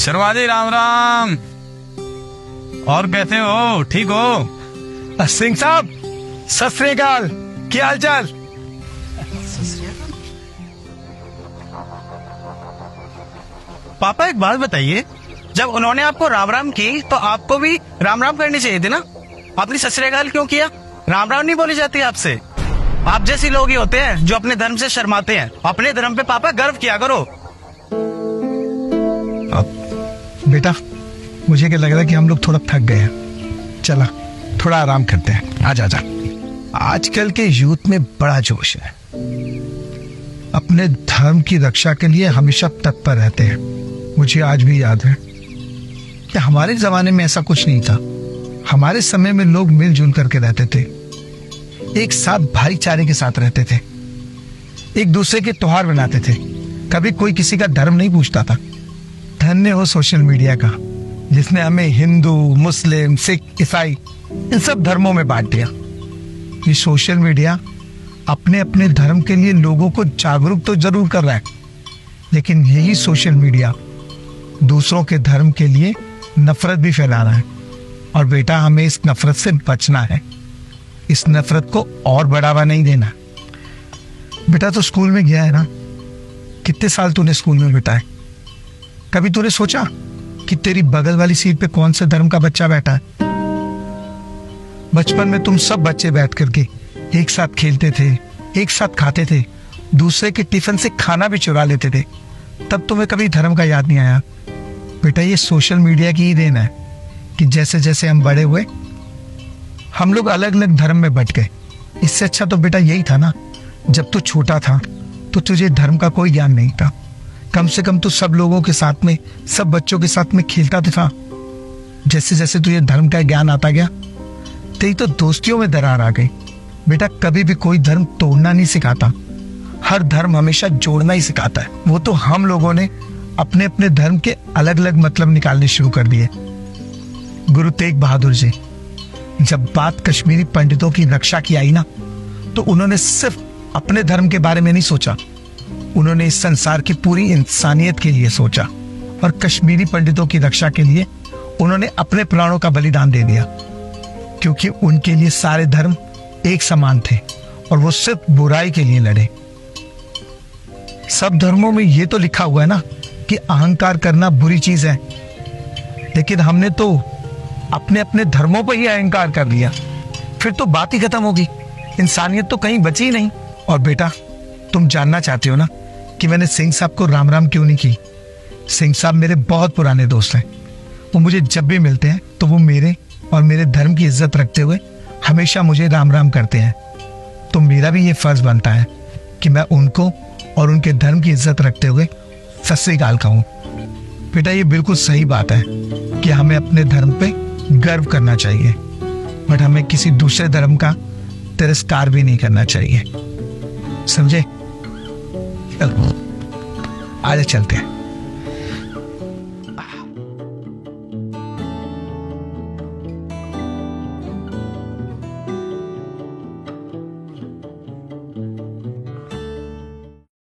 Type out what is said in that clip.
शर्मा जी राम राम। और कैसे हो, ठीक हो? सिंह साहब सत श्री अकाल, क्या हाल चाल? पापा एक बात बताइए, जब उन्होंने आपको राम राम की तो आपको भी राम राम करनी चाहिए थी ना? आपने सत श्री अकाल क्यों किया? राम राम नहीं बोली जाती आपसे? आप जैसे लोग ही होते हैं जो अपने धर्म से शर्माते हैं। अपने धर्म पे पापा गर्व किया करो। अब बेटा मुझे क्या लग रहा है कि हम लोग थोड़ा थक गए हैं, चला थोड़ा आराम करते हैं। आजा आजा। आजकल के यूथ में बड़ा जोश है, अपने धर्म की रक्षा के लिए हमेशा तत्पर रहते हैं। मुझे आज भी याद है कि हमारे जमाने में ऐसा कुछ नहीं था। हमारे समय में लोग मिलजुल करके रहते थे, एक साथ भाईचारे के साथ रहते थे, एक दूसरे के त्योहार बनाते थे, कभी कोई किसी का धर्म नहीं पूछता था। धन्य हो सोशल मीडिया का, जिसने हमें हिंदू, मुस्लिम, सिख, ईसाई इन सब धर्मों में बांट दिया। ये सोशल मीडिया अपने अपने धर्म के लिए लोगों को जागरूक तो जरूर कर रहा है, लेकिन यही सोशल मीडिया दूसरों के धर्म के लिए नफरत भी फैला रहा है। और बेटा हमें इस नफरत से बचना है, इस नफरत को और बढ़ावा नहीं देना। बेटा तो स्कूल में गया है ना, कितने साल तूने स्कूल में बिताए? कभी तूने सोचा कि तेरी बगल वाली सीट पे कौन से धर्म का बच्चा बैठा है? बचपन में तुम सब बच्चे बैठ करके एक साथ खेलते थे, एक साथ खाते थे, दूसरे के टिफिन से खाना भी चुरा लेते थे, तब तुम्हें कभी धर्म का याद नहीं आया? बेटा ये सोशल मीडिया की ही देन है कि जैसे जैसे हम बड़े हुए हम लोग अलग अलग धर्म में बट गए। इससे अच्छा तो बेटा यही था ना, जब तू छोटा था तो तुझे धर्म का कोई ज्ञान नहीं था, कम से कम तू सब लोगों के साथ में, सब बच्चों के साथ में खेलता था। जैसे जैसे तुझे धर्म का ज्ञान आता गया, तेरी तो दोस्तियों में दरार आ गई। बेटा कभी भी कोई धर्म तोड़ना नहीं सिखाता, हर धर्म हमेशा जोड़ना ही सिखाता है। वो तो हम लोगों ने अपने अपने धर्म के अलग अलग मतलब निकालने शुरू कर दिए। गुरु तेग बहादुर जी जब बात कश्मीरी पंडितों की रक्षा की आई ना, तो उन्होंने सिर्फ अपने धर्म के बारे में नहीं सोचा, उन्होंने इस संसार की पूरी इंसानियत के लिए सोचा। और कश्मीरी पंडितों की रक्षा के लिए उन्होंने अपने प्राणों का बलिदान दे दिया, क्योंकि उनके लिए सारे धर्म एक समान थे और वो सिर्फ बुराई के लिए लड़े। सब धर्मों में ये तो लिखा हुआ है ना कि अहंकार करना बुरी चीज है, लेकिन हमने तो अपने अपने धर्मों पर ही अहंकार कर लिया, फिर तो बात ही खत्म होगी, इंसानियत तो कहीं बची ही नहीं। और बेटा तुम जानना चाहते हो ना कि मैंने सिंह साहब को राम राम क्यों नहीं की? सिंह साहब मेरे बहुत पुराने दोस्त हैं, वो मुझे जब भी मिलते हैं तो वो मेरे और मेरे धर्म की इज्जत रखते हुए हमेशा मुझे राम राम करते हैं। तो मेरा भी ये फर्ज बनता है कि मैं उनको और उनके धर्म की इज्जत रखते हुए सत श्री अकाल कहूं। बेटा ये बिल्कुल सही बात है कि हमें अपने धर्म पे गर्व करना चाहिए, बट हमें किसी दूसरे धर्म का तिरस्कार भी नहीं करना चाहिए, समझे? चलो आगे चलते हैं।